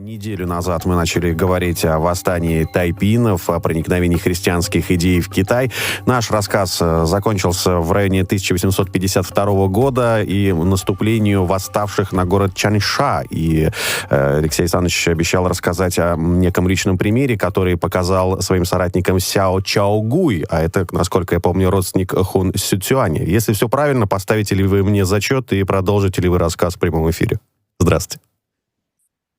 Неделю назад мы начали говорить о восстании тайпинов, о проникновении христианских идей в Китай. Наш рассказ закончился в районе 1852 года и наступлению восставших на город Чанша. И Алексей Александрович обещал рассказать о неком личном примере, который показал своим соратникам Сяо Чаогуй, а это, насколько я помню, родственник Хун Сюцюаня. Если все правильно, поставите ли вы мне зачет и продолжите ли вы рассказ в прямом эфире? Здравствуйте.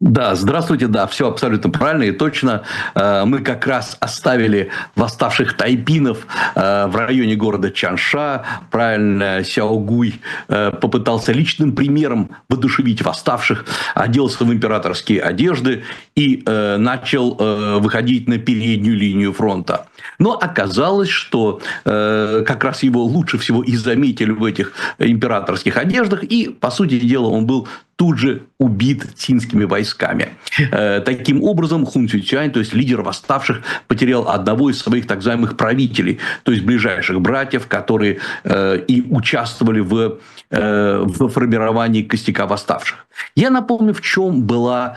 Да, здравствуйте, да, все абсолютно правильно и точно. Мы как раз оставили восставших тайпинов в районе города Чанша. Правильно, Сяогуй попытался личным примером воодушевить восставших, оделся в императорские одежды и начал выходить на переднюю линию фронта. Но оказалось, что как раз его лучше всего и заметили в этих императорских одеждах, и, по сути дела, он был тут же убит цинскими войсками. Таким образом, Хун Сюцюань, то есть лидер восставших, потерял одного из своих так называемых правителей, то есть ближайших братьев, которые и участвовали в формировании костяка восставших. Я напомню, в чем было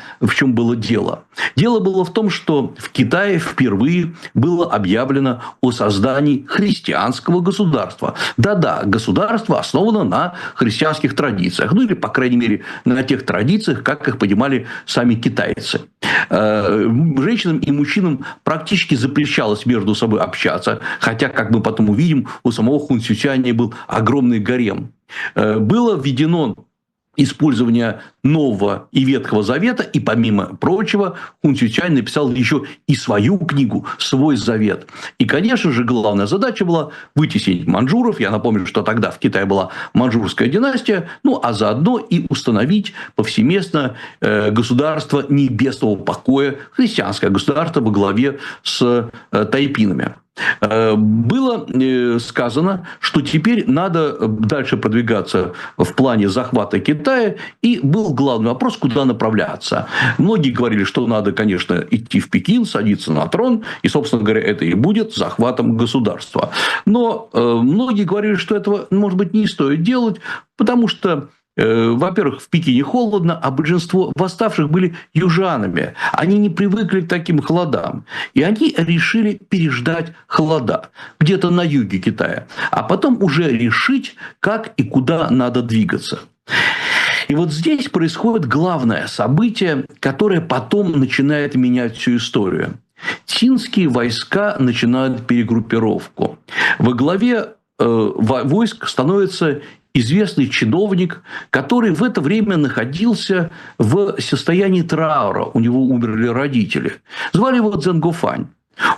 дело. Дело было в том, что в Китае впервые было объявлено о создании христианского государства. Да-да, государство основано на христианских традициях. Ну или, по крайней мере, на тех традициях, как их понимали сами китайцы. Женщинам и мужчинам практически запрещалось между собой общаться. Хотя, как мы потом увидим, у самого Хун Сюцюаня был огромный гарем. Было введено использование Нового и Ветхого Завета, и, помимо прочего, Хун Сюцюань написал еще и свою книгу, свой завет. И, конечно же, главная задача была вытеснить маньчжуров. Я напомню, что тогда в Китае была маньчжурская династия, ну, а заодно и установить повсеместно государство небесного покоя, христианское государство во главе с тайпинами. Было сказано, что теперь надо дальше продвигаться в плане захвата Китая, и был главный вопрос, куда направляться. Многие говорили, что надо, конечно, идти в Пекин, садиться на трон, и, собственно говоря, это и будет захватом государства. Но многие говорили, что этого, может быть, не стоит делать, потому что, во-первых, в Пекине холодно, а большинство восставших были южанами. Они не привыкли к таким холодам. И они решили переждать холода где-то на юге Китая. А потом уже решить, как и куда надо двигаться. И вот здесь происходит главное событие, которое потом начинает менять всю историю. Цинские войска начинают перегруппировку. Во главе войск становится известный чиновник, который в это время находился в состоянии траура. У него умерли родители. Звали его Цзэн Гуфань.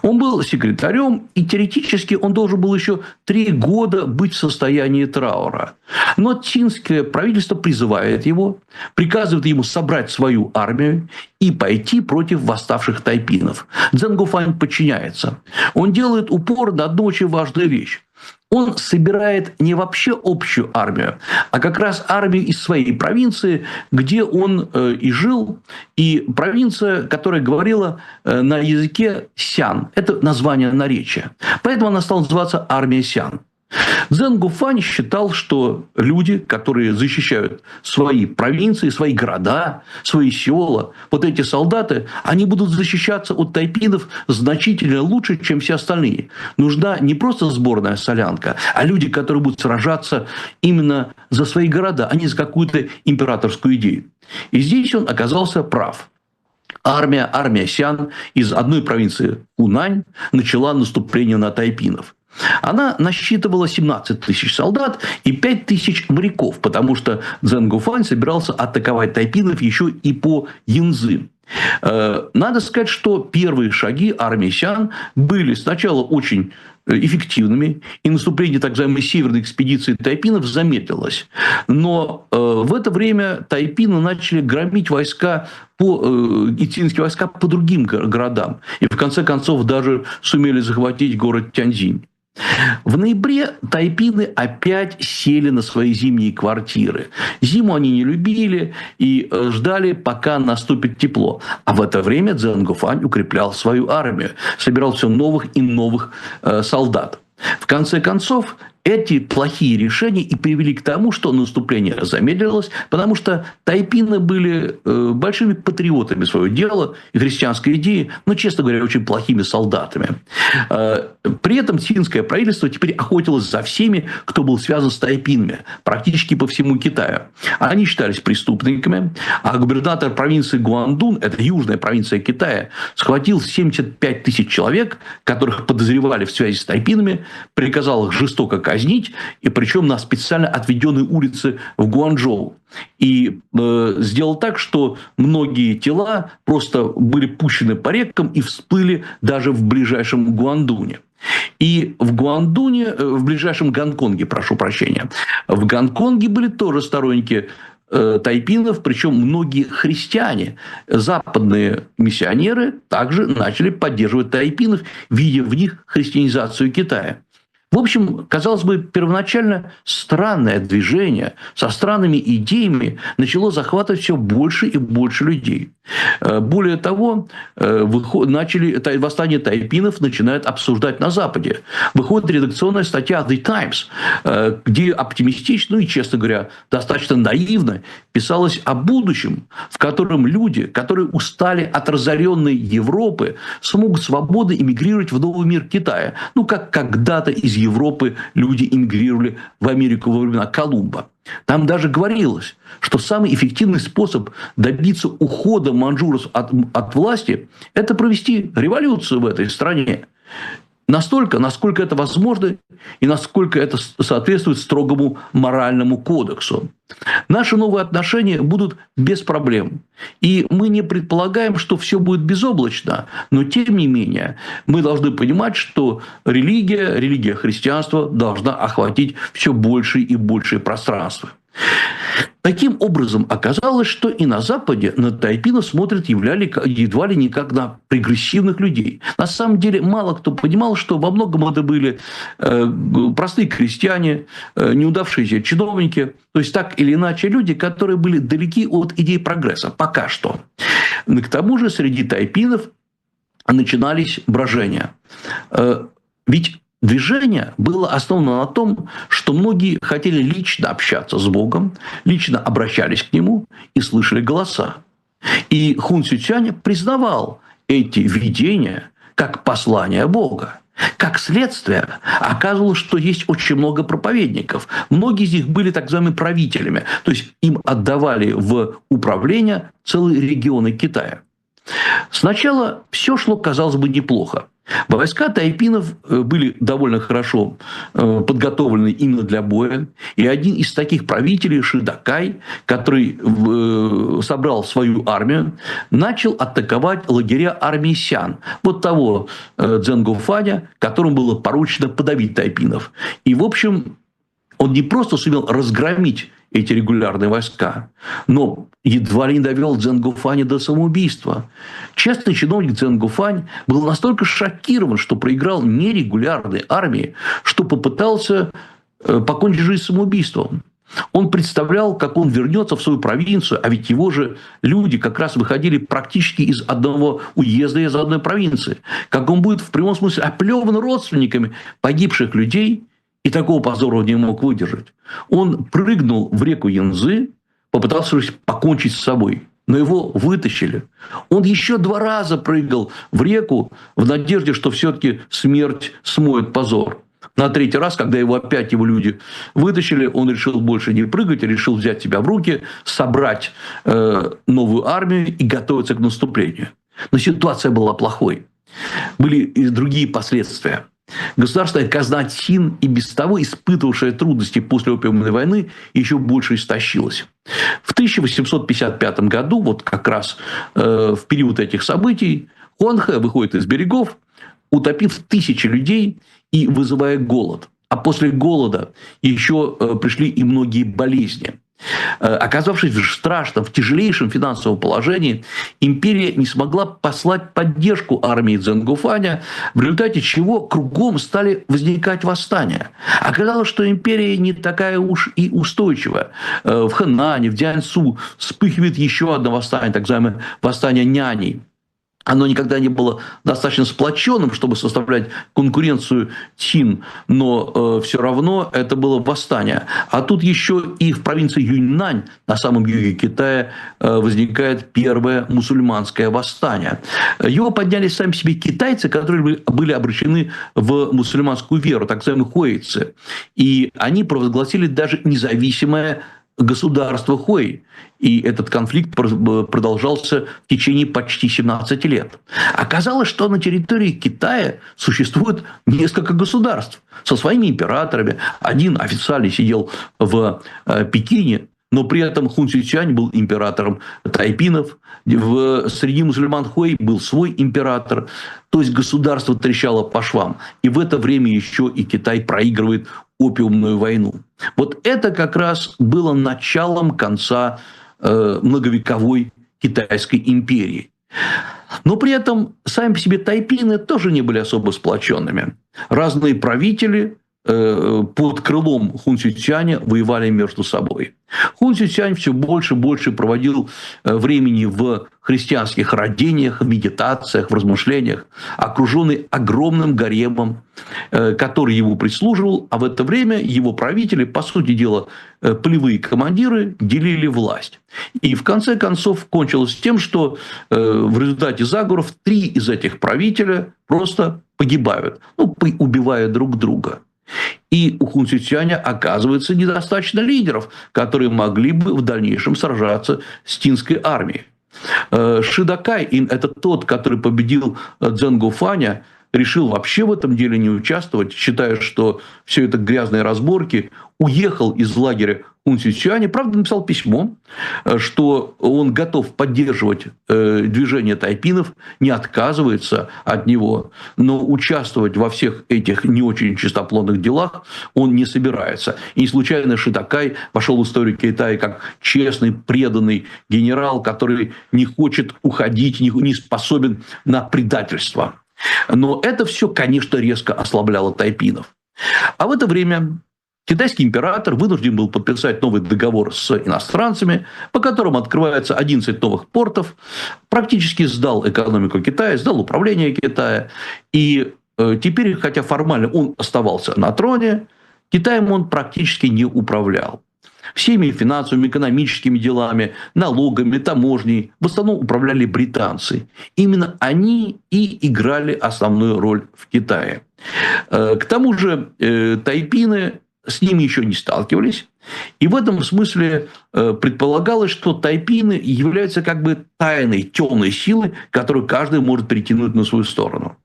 Он был секретарем, и теоретически он должен был еще 3 года быть в состоянии траура. Но цинское правительство призывает его, приказывает ему собрать свою армию и пойти против восставших тайпинов. Цзэн Гуфань подчиняется. Он делает упор на одну очень важную вещь. Он собирает не вообще общую армию, а как раз армию из своей провинции, где он и жил. И провинция, которая говорила на языке сян. Это название наречия. Поэтому она стала называться армия сян. Цзэн Гуфань считал, что люди, которые защищают свои провинции, свои города, свои села, вот эти солдаты, они будут защищаться от тайпинов значительно лучше, чем все остальные. Нужна не просто сборная солянка, а люди, которые будут сражаться именно за свои города, а не за какую-то императорскую идею. И здесь он оказался прав. Армия сян из одной провинции Хунань начала наступление на тайпинов. Она насчитывала 17 тысяч солдат и 5 тысяч моряков, потому что Цзэн Гуфань собирался атаковать тайпинов еще и по Янцзы. Надо сказать, что первые шаги армии сян были сначала очень эффективными, и наступление так называемой северной экспедиции тайпинов замедлилось. Но в это время тайпины начали громить войска цинские войска по другим городам. И в конце концов даже сумели захватить город Тяньцзинь. В ноябре тайпины опять сели на свои зимние квартиры. Зиму они не любили и ждали, пока наступит тепло. А в это время Цзэн Гуфань укреплял свою армию, собирал все новых и новых солдат. В конце концов, эти плохие решения и привели к тому, что наступление замедлилось, потому что тайпины были большими патриотами своего дела и христианской идеи, но, честно говоря, очень плохими солдатами. При этом цинское правительство теперь охотилось за всеми, кто был связан с тайпинами, практически по всему Китаю. Они считались преступниками, а губернатор провинции Гуандун, это южная провинция Китая, схватил 75 тысяч человек, которых подозревали в связи с тайпинами, приказал их жестоко казнить, и причем на специально отведенной улице в Гуанчжоу. И сделал так, что многие тела просто были пущены по рекам и всплыли даже в ближайшем Гуандуне. И в Гуандуне, в ближайшем Гонконге, прошу прощения, в Гонконге были тоже сторонники тайпинов, причем многие христиане, западные миссионеры также начали поддерживать тайпинов, видя в них христианизацию Китая. В общем, казалось бы, первоначально странное движение со странными идеями начало захватывать все больше и больше людей. Более того, восстание тайпинов начинают обсуждать на Западе. Выходит редакционная статья The Times, где оптимистично, и, честно говоря, достаточно наивно писалось о будущем, в котором люди, которые устали от разоренной Европы, смогут свободно эмигрировать в новый мир Китая. Ну, как когда-то из Европы люди эмигрировали в Америку во времена Колумба. Там даже говорилось, что самый эффективный способ добиться ухода маньчжуров от власти – это провести революцию в этой стране. Настолько, насколько это возможно и насколько это соответствует строгому моральному кодексу. Наши новые отношения будут без проблем. И мы не предполагаем, что все будет безоблачно. Но, тем не менее, мы должны понимать, что религия христианства должна охватить все большее и большее пространство. Таким образом, оказалось, что и на Западе на тайпинов смотрят едва ли не как на прогрессивных людей. На самом деле, мало кто понимал, что во многом это были простые крестьяне, неудавшиеся чиновники, то есть так или иначе люди, которые были далеки от идей прогресса, пока что. К тому же среди тайпинов начинались брожения. Ведь движение было основано на том, что многие хотели лично общаться с Богом, лично обращались к Нему и слышали голоса. И Хун Сюцянь признавал эти видения как послание Бога. Как следствие, оказывалось, что есть очень много проповедников. Многие из них были так называемыми правителями, то есть им отдавали в управление целые регионы Китая. Сначала все шло, казалось бы, неплохо. Войска тайпинов были довольно хорошо подготовлены именно для боя. И один из таких правителей, Шидакай, который собрал свою армию, начал атаковать лагеря армии Сян. Вот того Цзэнгофаня, которому было поручено подавить тайпинов. И, в общем, он не просто сумел разгромить эти регулярные войска, но едва ли не довел Цзэнгофаня до самоубийства. Честный чиновник Цзэнгофань был настолько шокирован, что проиграл нерегулярной армии, что попытался покончить жизнь самоубийством. Он представлял, как он вернется в свою провинцию, а ведь его же люди как раз выходили практически из одного уезда, из одной провинции. Как он будет в прямом смысле оплеван родственниками погибших людей, и такого позора он не мог выдержать. Он прыгнул в реку Янцзы, попытался покончить с собой, но его вытащили. Он еще 2 раза прыгал в реку в надежде, что все-таки смерть смоет позор. На 3-й раз, когда его люди вытащили, он решил больше не прыгать, решил взять себя в руки, собрать новую армию и готовиться к наступлению. Но ситуация была плохой. Были и другие последствия. Государственная казна Цин, и без того испытывавшая трудности после опиумной войны, еще больше истощилась. В 1855 году, вот как раз в период этих событий, Хуанхэ выходит из берегов, утопив тысячи людей и вызывая голод. А после голода еще пришли и многие болезни. Оказавшись в страшном, в тяжелейшем финансовом положении, империя не смогла послать поддержку армии Цзэнгофаня, в результате чего кругом стали возникать восстания. Оказалось, что империя не такая уж и устойчивая. В Хэнане, в Дзяньсу вспыхивает еще одно восстание, так называемое восстание няней. оно никогда не было достаточно сплоченным, чтобы составлять конкуренцию Цин, но все равно это было восстание. А тут еще и в провинции Юньнань, на самом юге Китая, возникает первое мусульманское восстание. Его подняли сами себе китайцы, которые были обращены в мусульманскую веру, так называемые хуэйцы. И они провозгласили даже независимое государство Хуэй. И этот конфликт продолжался в течение почти 17 лет. Оказалось, что на территории Китая существует несколько государств со своими императорами. Один официально сидел в Пекине, но при этом Хун Сюцюань был императором тайпинов. Среди мусульман Хуэй был свой император. То есть государство трещало по швам. И в это время еще и Китай проигрывает опиумную войну. Вот это как раз было началом конца многовековой Китайской империи. Но при этом сами по себе тайпины тоже не были особо сплоченными. Разные правители под крылом Хун Сюцюаня воевали между собой. Хун Сюцюань все больше и больше проводил времени в христианских родениях, в медитациях, в размышлениях, окруженный огромным гаремом, который ему прислуживал, а в это время его правители, по сути дела, полевые командиры, делили власть. И в конце концов кончилось тем, что в результате заговоров 3 из этих правителя просто погибают, убивая друг друга. И у Хун Сюцюаня оказывается недостаточно лидеров, которые могли бы в дальнейшем сражаться с цинской армией. Шидакай, это тот, который победил Цзэн Гуфаня, решил вообще в этом деле не участвовать, считая, что все это грязные разборки, уехал из лагеря Хун Сюцюаня, правда, написал письмо, что он готов поддерживать движение тайпинов, не отказывается от него, но участвовать во всех этих не очень чистоплотных делах он не собирается. И не случайно Шидакай вошел в историю Китая как честный, преданный генерал, который не хочет уходить, не способен на предательство. Но это все, конечно, резко ослабляло тайпинов. А в это время китайский император вынужден был подписать новый договор с иностранцами, по которому открывается 11 новых портов, практически сдал экономику Китая, сдал управление Китая. И теперь, хотя формально он оставался на троне, Китаем он практически не управлял. Всеми финансовыми, экономическими делами, налогами, таможней в основном управляли британцы. Именно они и играли основную роль в Китае. К тому же тайпины с ними еще не сталкивались. И в этом смысле предполагалось, что тайпины являются как бы тайной, темной силой, которую каждый может перетянуть на свою сторону.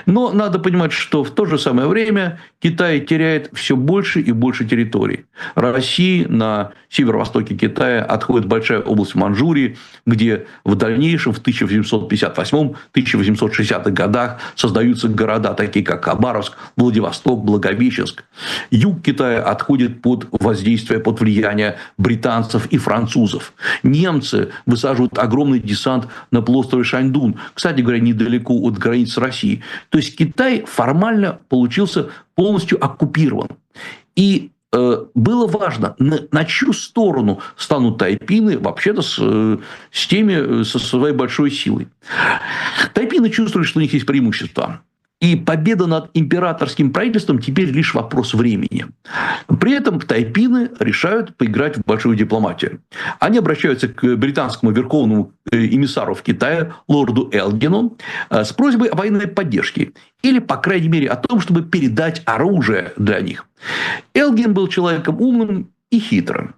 Но надо понимать, что в то же самое время Китай теряет все больше и больше территорий. России на северо-востоке Китая отходит большая область Манчжурии, где в дальнейшем, в 1858-1860-х годах создаются города, такие как Хабаровск, Владивосток, Благовещенск. Юг Китая отходит под воздействие, под влияние британцев и французов. Немцы высаживают огромный десант на полуострове Шаньдун, кстати говоря, недалеко от границ России. То есть Китай формально получился полностью оккупирован. И было важно, на чью сторону станут тайпины вообще-то со своей большой силой. Тайпины чувствовали, что у них есть преимущество. И победа над императорским правительством теперь лишь вопрос времени. При этом тайпины решают поиграть в большую дипломатию. Они обращаются к британскому верховному эмиссару в Китае, лорду Элгину, с просьбой о военной поддержке. Или, по крайней мере, о том, чтобы передать оружие для них. Элгин был человеком умным и хитрым.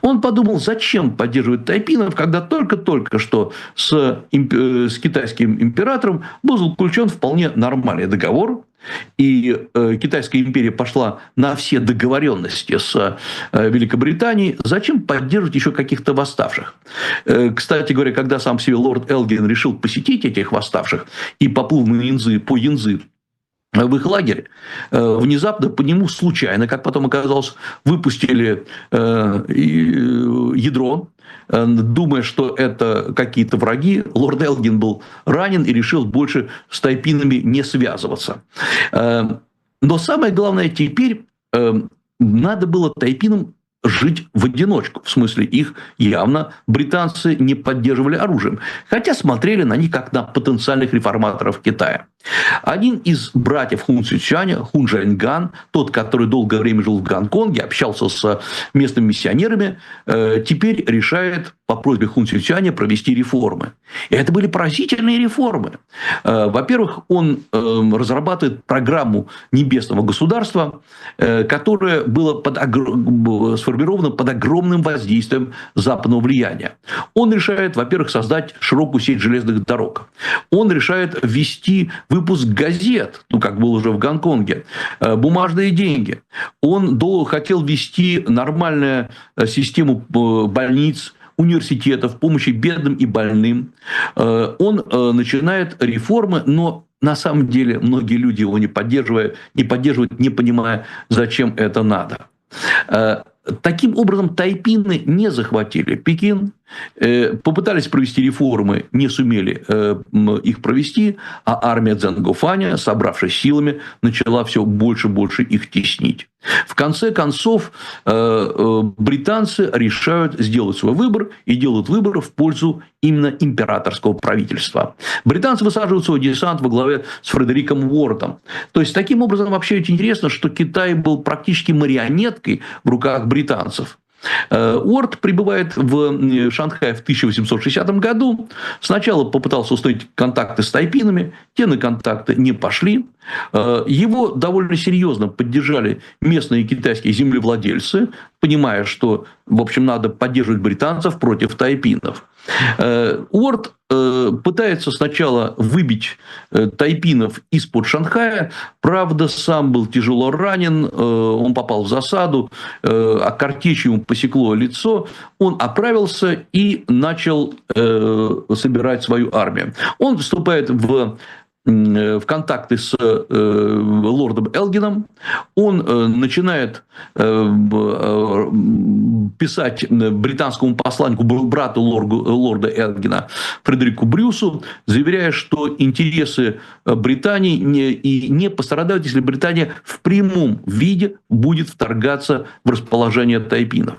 Он подумал, зачем поддерживать тайпинов, когда только-только что с китайским императором был заключен вполне нормальный договор, и Китайская империя пошла на все договоренности с Великобританией. Зачем поддерживать еще каких-то восставших? Кстати говоря, когда сам себе лорд Элгин решил посетить этих восставших и поплыл по Янцзы в их лагерь, внезапно по нему случайно, как потом оказалось, выпустили ядро, думая, что это какие-то враги. Лорд Элгин был ранен и решил больше с тайпинами не связываться. Но самое главное, теперь надо было тайпинам жить в одиночку. В смысле, их явно британцы не поддерживали оружием. Хотя смотрели на них как на потенциальных реформаторов Китая. Один из братьев Хун Цзючаня, Хун Чжэньган, тот, который долгое время жил в Гонконге, общался с местными миссионерами, теперь решает по просьбе Хун Цзючаня провести реформы. И это были поразительные реформы. Во-первых, он разрабатывает программу небесного государства, которое было сформировано под огромным воздействием западного влияния. Он решает, во-первых, создать широкую сеть железных дорог. Он решает ввести выпуск газет, ну, как было уже в Гонконге, бумажные деньги. Он хотел ввести нормальную систему больниц, университетов, помощи бедным и больным. Он начинает реформы, но на самом деле многие люди его не поддерживают, не понимая, зачем это надо. Таким образом, тайпины не захватили Пекин, попытались провести реформы, не сумели их провести, а армия Цзэнгофаня, собравшись силами, начала все больше и больше их теснить. В конце концов, британцы решают сделать свой выбор и делают выбор в пользу именно императорского правительства. Британцы высаживают свой десант во главе с Фредериком Уортом. То есть, таким образом, вообще очень интересно, что Китай был практически марионеткой в руках британцев. Уорд прибывает в Шанхай в 1860 году. Сначала попытался установить контакты с тайпинами, те на контакты не пошли. Его довольно серьезно поддержали местные китайские землевладельцы, понимая, что, в общем, надо поддерживать британцев против тайпинов. Уорд пытается сначала выбить тайпинов из-под Шанхая, правда, сам был тяжело ранен, он попал в засаду, а картечью ему посекло лицо, он оправился и начал собирать свою армию. Он вступает в контакты с лордом Элгином, он начинает писать британскому посланнику, брату лорда Элгина, Фредерику Брюсу, заверяя, что интересы Британии не пострадают, если Британия в прямом виде будет вторгаться в расположение тайпинов.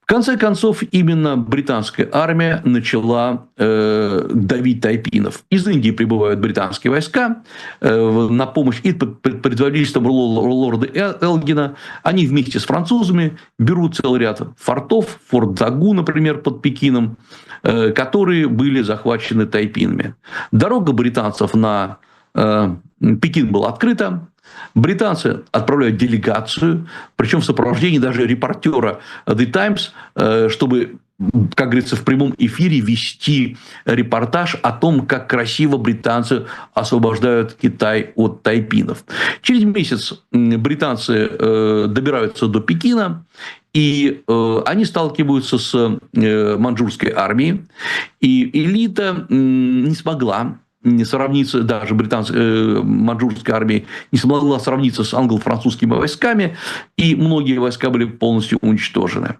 В конце концов, именно британская армия начала давить тайпинов. Из Индии прибывают британские войска на помощь и под предводительством лорда Элгина. Они вместе с французами берут целый ряд фортов, форт Загу, например, под Пекином, которые были захвачены тайпинами. Дорога британцев на Пекин была открыта. Британцы отправляют делегацию, причем в сопровождении даже репортера The Times, чтобы, как говорится, в прямом эфире вести репортаж о том, как красиво британцы освобождают Китай от тайпинов. Через месяц британцы добираются до Пекина, и они сталкиваются с маньчжурской армией, и элита не смогла сравниться, даже маньчжурская армия не смогла сравниться с англо-французскими войсками, и многие войска были полностью уничтожены.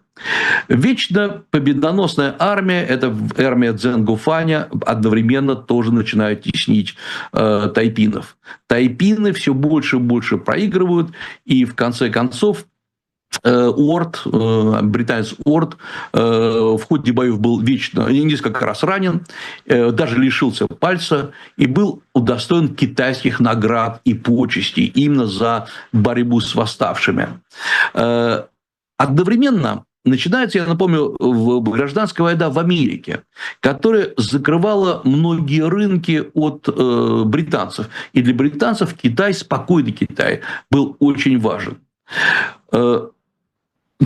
Вечно победоносная армия, это армия Цзэнгофаня, одновременно тоже начинает теснить тайпинов. Тайпины все больше и больше проигрывают, и в конце концов Уорд, британец Уорд, в ходе боев был несколько раз ранен, даже лишился пальца и был удостоен китайских наград и почестей именно за борьбу с восставшими. Одновременно начинается, я напомню, гражданская война в Америке, которая закрывала многие рынки от британцев. И для британцев Китай, спокойный Китай, был очень важен.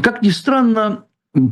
Как ни странно,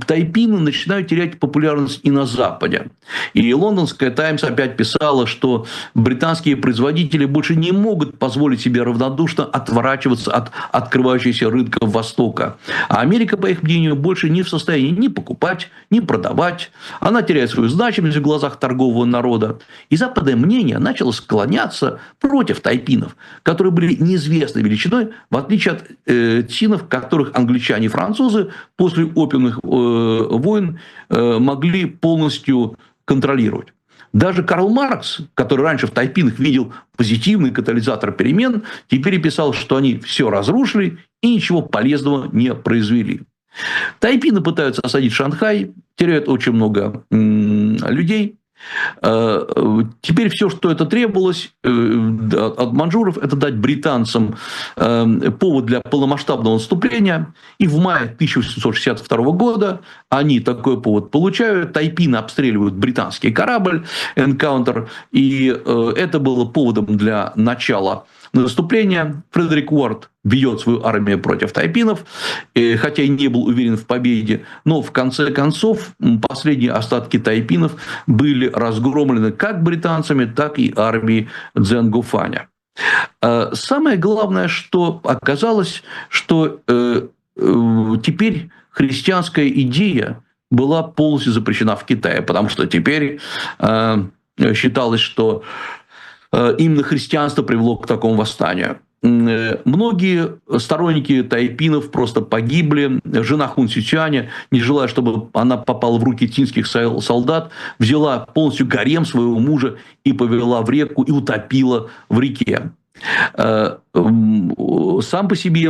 тайпины начинают терять популярность и на Западе. И лондонская «Таймс» опять писала, что британские производители больше не могут позволить себе равнодушно отворачиваться от открывающихся рынков Востока. А Америка, по их мнению, больше не в состоянии ни покупать, ни продавать. Она теряет свою значимость в глазах торгового народа. И западное мнение начало склоняться против тайпинов, которые были неизвестной величиной, в отличие от цинов, которых англичане и французы после опиумных войн могли полностью контролировать. Даже Карл Маркс, который раньше в тайпинах видел позитивный катализатор перемен, теперь писал, что они все разрушили и ничего полезного не произвели. Тайпины пытаются осадить Шанхай, теряют очень много людей. Теперь все, что это требовалось от маньчжуров, это дать британцам повод для полномасштабного наступления. И в мае 1862 года они такой повод получают. Тайпины обстреливают британский корабль «Энкаунтер». И это было поводом для начала наступления. Фредерик Уорд ведет свою армию против тайпинов, хотя и не был уверен в победе, но в конце концов последние остатки тайпинов были разгромлены как британцами, так и армией Цзэнгуфаня. Самое главное, что оказалось, что теперь христианская идея была полностью запрещена в Китае, потому что теперь считалось, что именно христианство привело к такому восстанию. Многие сторонники тайпинов просто погибли. Жена Хун Сючаня, не желая, чтобы она попала в руки цинских солдат, взяла полностью гарем своего мужа и повела в реку и утопила в реке. Сам по себе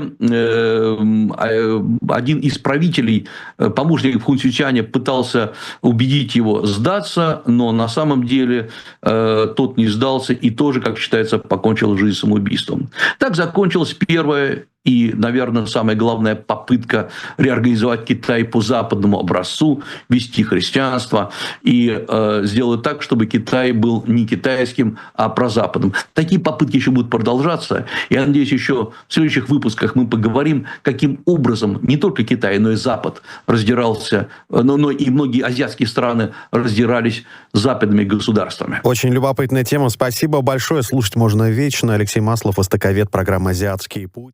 один из правителей, помощников Хун Сючаня, пытался убедить его сдаться, но на самом деле тот не сдался и тоже, как считается, покончил жизнь самоубийством. Так закончилась первая и, наверное, самая главная попытка реорганизовать Китай по западному образцу, вести христианство и сделать так, чтобы Китай был не китайским, а прозападным. Такие попытки еще будут продолжаться. Я надеюсь, еще в следующих выпусках мы поговорим, каким образом не только Китай, но и Запад раздирался, но и многие азиатские страны раздирались западными государствами. Очень любопытная тема. Спасибо большое. Слушать можно вечно. Алексей Маслов, востоковед, программа «Азиатский путь».